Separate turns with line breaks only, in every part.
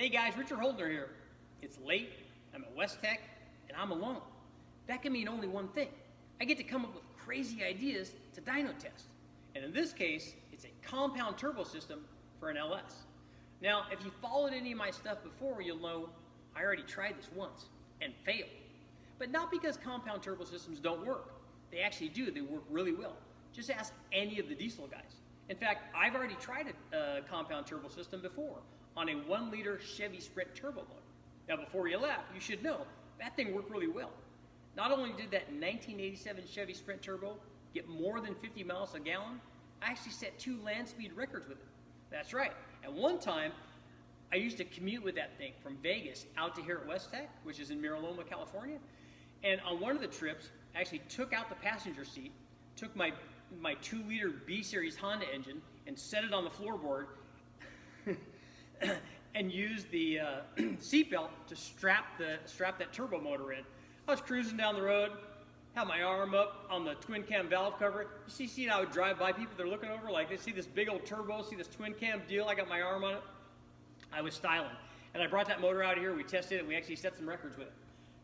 Hey guys, Richard Holdener here. It's late, I'm at Wastegate, and I'm alone. That can mean only one thing. I get to come up with crazy ideas to dyno test. And in this case, it's a compound turbo system for an LS. Now, if you followed any of my stuff before, you'll know I already tried this once and failed. But not because compound turbo systems don't work. They actually do, they work really well. Just ask any of the diesel guys. In fact, I've already tried a compound turbo system before on a 1-liter Chevy Sprint turbo motor. Now before you laugh, you should know that thing worked really well. Not only did that 1987 Chevy Sprint turbo get more than 50 miles a gallon, I actually set 2 land speed records with it. That's right. At one time, I used to commute with that thing from Vegas out to here at Wastegate, which is in Mira Loma, California. And on one of the trips, I actually took out the passenger seat, took my 2-liter B-Series Honda engine and set it on the floorboard and used the seatbelt to strap that turbo motor in. I was cruising down the road, had my arm up on the twin cam valve cover. You see how I would drive by people, they're looking over like they see this big old turbo, see this twin cam deal, I got my arm on it. I was styling. And I brought that motor out here, we tested it, and we actually set some records with it.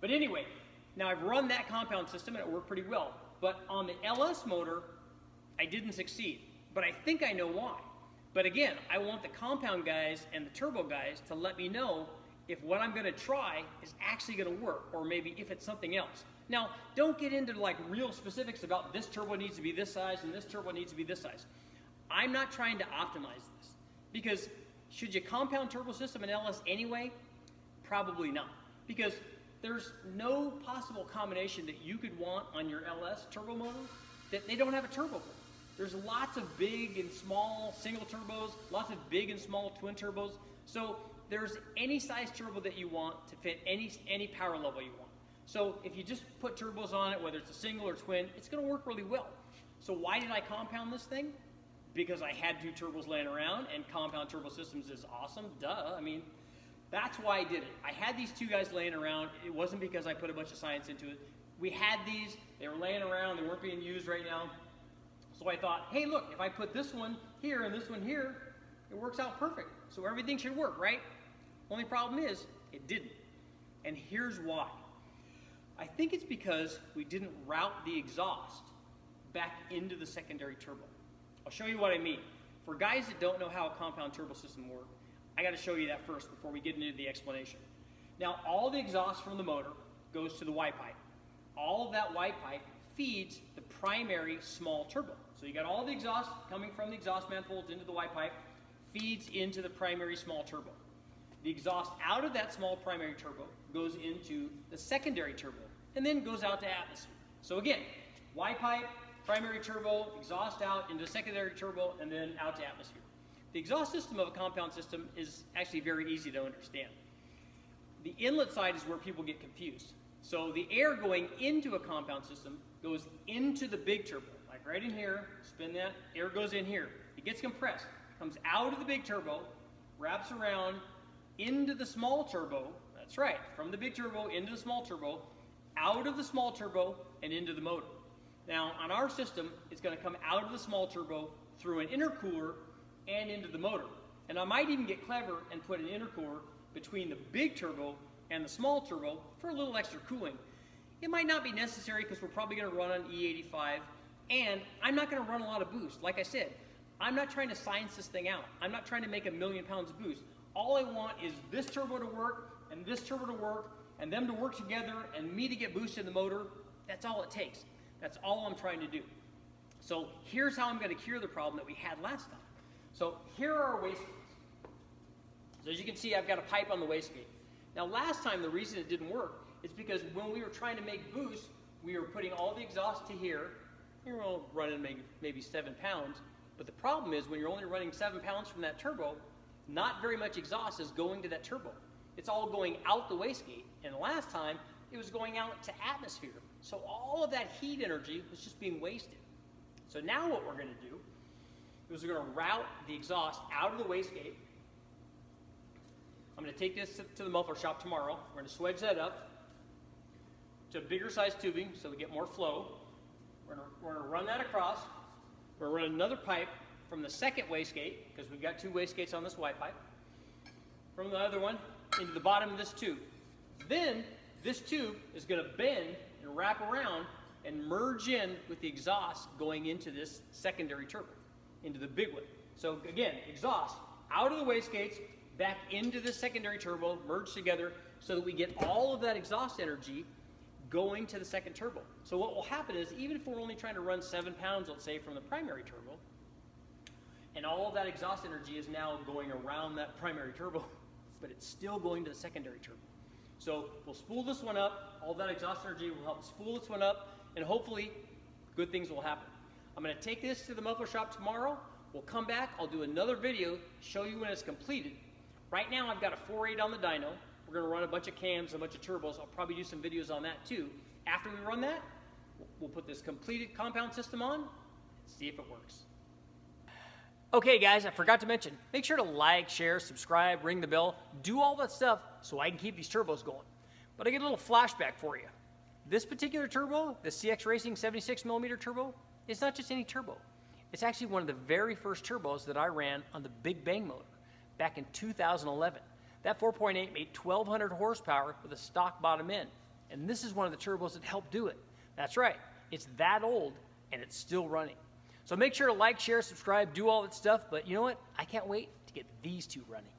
But anyway, now I've run that compound system and it worked pretty well. But on the LS motor, I didn't succeed. But I think I know why. But again, I want the compound guys and the turbo guys to let me know if what I'm gonna try is actually gonna work, or maybe if it's something else. Now, don't get into like real specifics about this turbo needs to be this size and this turbo needs to be this size. I'm not trying to optimize this, because should you compound turbo system in LS anyway? Probably not, because there's no possible combination that you could want on your LS turbo motor that they don't have a turbo for. There's lots of big and small single turbos, lots of big and small twin turbos. So there's any size turbo that you want to fit any power level you want. So if you just put turbos on it, whether it's a single or twin, it's gonna work really well. So why did I compound this thing? Because I had 2 turbos laying around, and compound turbo systems is awesome, duh. I mean, that's why I did it. I had these 2 guys laying around. It wasn't because I put a bunch of science into it. We had these, they were laying around, they weren't being used right now. So I thought, hey look, if I put this one here and this one here, it works out perfect. So everything should work, right? Only problem is, it didn't. And here's why. I think it's because we didn't route the exhaust back into the secondary turbo. I'll show you what I mean. For guys that don't know how a compound turbo system works, I gotta show you that first before we get into the explanation. Now, all the exhaust from the motor goes to the Y pipe. All of that Y pipe feeds the primary small turbo. So you got all the exhaust coming from the exhaust manifolds into the Y pipe, feeds into the primary small turbo. The exhaust out of that small primary turbo goes into the secondary turbo and then goes out to atmosphere. So again, Y pipe, primary turbo, exhaust out into secondary turbo, and then out to atmosphere. The exhaust system of a compound system is actually very easy to understand. The inlet side is where people get confused. So the air going into a compound system goes into the big turbo, like right in here, spin that, air goes in here. It gets compressed, comes out of the big turbo, wraps around into the small turbo, that's right, from the big turbo into the small turbo, out of the small turbo and into the motor. Now on our system, it's gonna come out of the small turbo through an intercooler and into the motor. And I might even get clever and put an intercooler between the big turbo and the small turbo for a little extra cooling. It might not be necessary because we're probably going to run on E85, and I'm not going to run a lot of boost. Like I said, I'm not trying to science this thing out. I'm not trying to make 1,000,000 pounds of boost. All I want is this turbo to work and this turbo to work and them to work together and me to get boost in the motor. That's all it takes. That's all I'm trying to do. So here's how I'm going to cure the problem that we had last time. So here are our wastegates. So as you can see, I've got a pipe on the wastegate. Now last time, the reason it didn't work is because when we were trying to make boost, we were putting all the exhaust to here. We were only running maybe 7 pounds. But the problem is when you're only running 7 pounds from that turbo, not very much exhaust is going to that turbo. It's all going out the wastegate. And last time, it was going out to atmosphere. So all of that heat energy was just being wasted. So now what we're going to do is we're going to route the exhaust out of the wastegate. I'm going to take this to the muffler shop tomorrow. We're going to swedge that up to a bigger size tubing so we get more flow. We're going to run that across. We're going to run another pipe from the second wastegate, because we've got 2 wastegates on this Y pipe, from the other one into the bottom of this tube. Then this tube is going to bend and wrap around and merge in with the exhaust going into this secondary turbo, into the big one. So again, exhaust out of the wastegates, back into the secondary turbo, merged together so that we get all of that exhaust energy going to the second turbo. So what will happen is, even if we're only trying to run 7 pounds, let's say, from the primary turbo, and all of that exhaust energy is now going around that primary turbo, but it's still going to the secondary turbo. So we'll spool this one up, all that exhaust energy will help spool this one up, and hopefully good things will happen. I'm going to take this to the muffler shop tomorrow. We'll come back, I'll do another video, show you when it's completed. Right now I've got a 4.8 on the dyno. We're going to run a bunch of cams, a bunch of turbos. I'll probably do some videos on that too. After we run that, we'll put this completed compound system on and see if it works. Okay guys, I forgot to mention, make sure to like, share, subscribe, ring the bell, do all that stuff so I can keep these turbos going. But I get a little flashback for you. This particular turbo, the CX Racing 76mm turbo, it's not just any turbo. It's actually one of the very first turbos that I ran on the Big Bang motor back in 2011. That 4.8 made 1,200 horsepower with a stock bottom end. And this is one of the turbos that helped do it. That's right, it's that old and it's still running. So make sure to like, share, subscribe, do all that stuff, but you know what? I can't wait to get these two running.